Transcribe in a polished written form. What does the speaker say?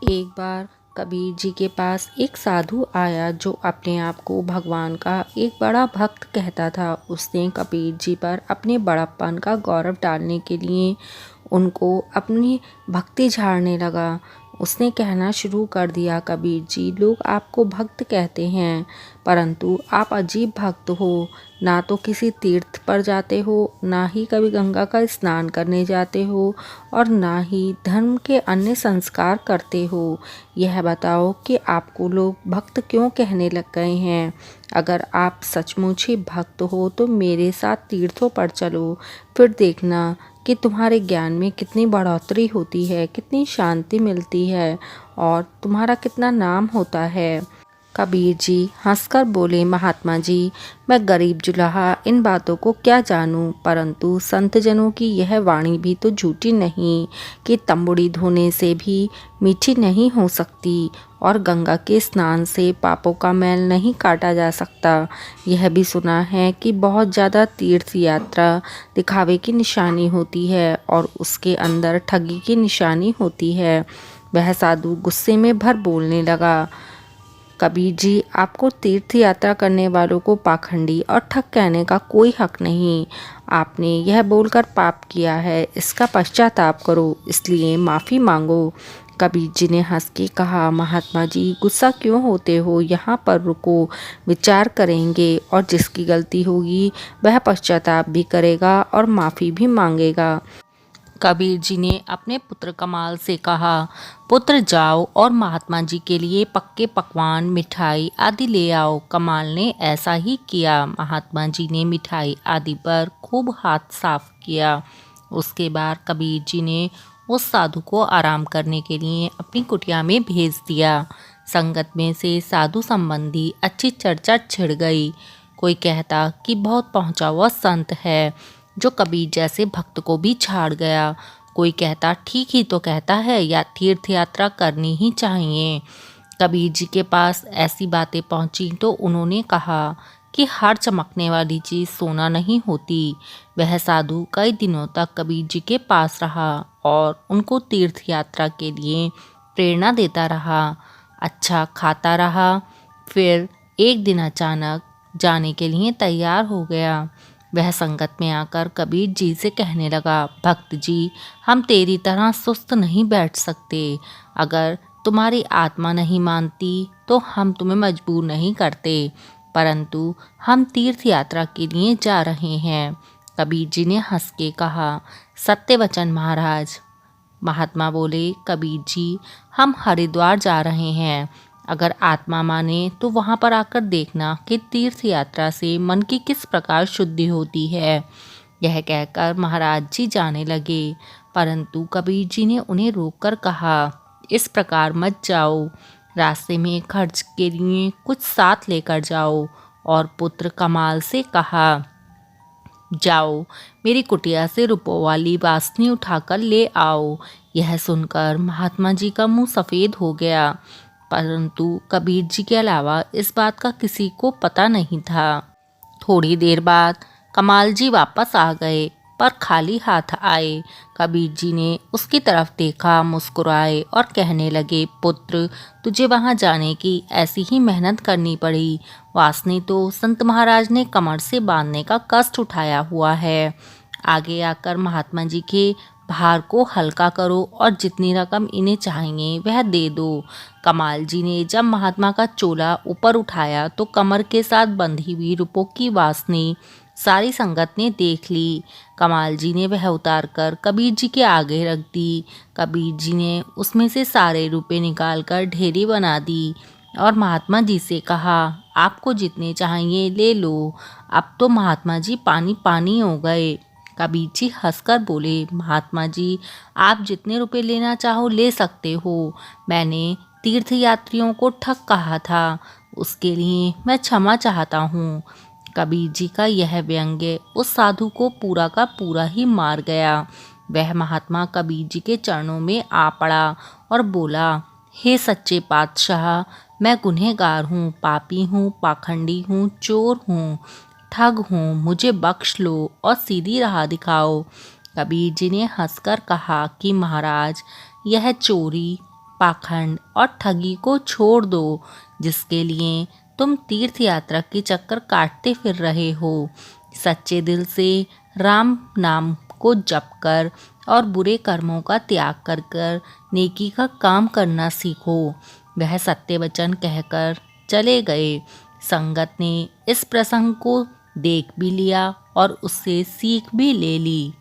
एक बार कबीर जी के पास एक साधु आया जो अपने आप को भगवान का एक बड़ा भक्त कहता था। उसने कबीर जी पर अपने बड़प्पन का गौरव डालने के लिए उनको अपनी भक्ति झाड़ने लगा। उसने कहना शुरू कर दिया, कबीर जी, लोग आपको भक्त कहते हैं, परंतु आप अजीब भक्त हो। ना तो किसी तीर्थ पर जाते हो, ना ही कभी गंगा का स्नान करने जाते हो, और ना ही धर्म के अन्य संस्कार करते हो। यह बताओ कि आपको लोग भक्त क्यों कहने लग गए हैं। अगर आप सचमुच ही भक्त हो तो मेरे साथ तीर्थों पर चलो, फिर देखना कि तुम्हारे ज्ञान में कितनी बढ़ोतरी होती है, कितनी शांति मिलती है और तुम्हारा कितना नाम होता है। कबीर जी हंसकर बोले, महात्मा जी, मैं गरीब जुलाहा इन बातों को क्या जानूं, परंतु संतजनों की यह वाणी भी तो झूठी नहीं कि तंबुड़ी धोने से भी मीठी नहीं हो सकती और गंगा के स्नान से पापों का मैल नहीं काटा जा सकता। यह भी सुना है कि बहुत ज़्यादा तीर्थ यात्रा दिखावे की निशानी होती है और उसके अंदर ठगी की निशानी होती है। वह साधु गुस्से में भर बोलने लगा, कबीर जी, आपको तीर्थ यात्रा करने वालों को पाखंडी और ठग कहने का कोई हक नहीं। आपने यह बोलकर पाप किया है, इसका पश्चाताप करो, इसलिए माफ़ी मांगो। कबीर जी ने हंस के कहा, महात्मा जी, गुस्सा क्यों होते हो, यहाँ पर रुको, विचार करेंगे और जिसकी गलती होगी वह पश्चाताप भी करेगा और माफ़ी भी मांगेगा। कबीर जी ने अपने पुत्र कमाल से कहा, पुत्र जाओ और महात्मा जी के लिए पक्के पकवान, मिठाई आदि ले आओ। कमाल ने ऐसा ही किया। महात्मा जी ने मिठाई आदि पर खूब हाथ साफ किया। उसके बाद कबीर जी ने उस साधु को आराम करने के लिए अपनी कुटिया में भेज दिया। संगत में से साधु संबंधी अच्छी चर्चा छिड़ गई। कोई कहता कि बहुत पहुंचा हुआ संत है जो कबीर जैसे भक्त को भी छाड़ गया। कोई कहता ठीक ही तो कहता है, या तीर्थ यात्रा करनी ही चाहिए। कबीर जी के पास ऐसी बातें पहुंची तो उन्होंने कहा कि हर चमकने वाली चीज़ सोना नहीं होती। वह साधु कई दिनों तक कबीर जी के पास रहा और उनको तीर्थ यात्रा के लिए प्रेरणा देता रहा, अच्छा खाता रहा। फिर एक दिन अचानक जाने के लिए तैयार हो गया। वह संगत में आकर कबीर जी से कहने लगा, भक्त जी, हम तेरी तरह सुस्त नहीं बैठ सकते। अगर तुम्हारी आत्मा नहीं मानती तो हम तुम्हें मजबूर नहीं करते, परंतु हम तीर्थ यात्रा के लिए जा रहे हैं। कबीर जी ने हंस के कहा, सत्य वचन महाराज। महात्मा बोले, कबीर जी, हम हरिद्वार जा रहे हैं। अगर आत्मा माने तो वहाँ पर आकर देखना कि तीर्थ यात्रा से मन की किस प्रकार शुद्धि होती है। यह कहकर महाराज जी जाने लगे, परंतु कबीर जी ने उन्हें रोककर कहा, इस प्रकार मत जाओ, रास्ते में खर्च के लिए कुछ साथ लेकर जाओ। और पुत्र कमाल से कहा, जाओ मेरी कुटिया से रुपयों वाली बासनी उठाकर ले आओ। यह सुनकर महात्मा जी का मुंह सफ़ेद हो गया, परंतु कबीर जी के अलावा इस बात का किसी को पता नहीं था। थोड़ी देर बाद कमाल जी वापस आ गए, पर खाली हाथ आए। कबीर जी ने उसकी तरफ देखा, मुस्कुराए और कहने लगे, पुत्र, तुझे वहाँ जाने की ऐसी ही मेहनत करनी पड़ी। वासनी तो संत महाराज ने कमर से बांधने का कष्ट उठाया हुआ है। आगे आकर महात्मा जी के भार को हल्का करो और जितनी रकम इन्हें चाहिए वह दे दो। कमाल जी ने जब महात्मा का चोला ऊपर उठाया तो कमर के साथ बंधी हुई रुपयों की वासनी सारी संगत ने देख ली। कमाल जी ने वह उतार कर कबीर जी के आगे रख दी। कबीर जी ने उसमें से सारे रुपए निकालकर ढेरी बना दी और महात्मा जी से कहा, आपको जितने चाहिए ले लो। अब तो महात्मा जी पानी पानी हो गए। कबीर जी हंसकर बोले, महात्मा जी, आप जितने रुपए लेना चाहो ले सकते हो। मैंने तीर्थ यात्रियों को ठग कहा था, उसके लिए मैं क्षमा चाहता हूँ। कबीर जी का यह व्यंग्य उस साधु को पूरा का पूरा ही मार गया। वह महात्मा कबीर जी के चरणों में आ पड़ा और बोला, हे सच्चे पातशाह, मैं गुनहगार हूँ, पापी हूँ, पाखंडी हूँ, चोर हूँ, ठग हूँ, मुझे बख्श लो और सीधी राह दिखाओ। कबीर जी ने हंसकर कहा कि महाराज, यह चोरी, पाखंड और ठगी को छोड़ दो, जिसके लिए तुम तीर्थ यात्रा के चक्कर काटते फिर रहे हो। सच्चे दिल से राम नाम को जप कर और बुरे कर्मों का त्याग कर कर नेकी का काम करना सीखो। वह सत्य वचन कहकर चले गए। संगत ने इस प्रसंग को देख भी लिया और उससे सीख भी ले ली।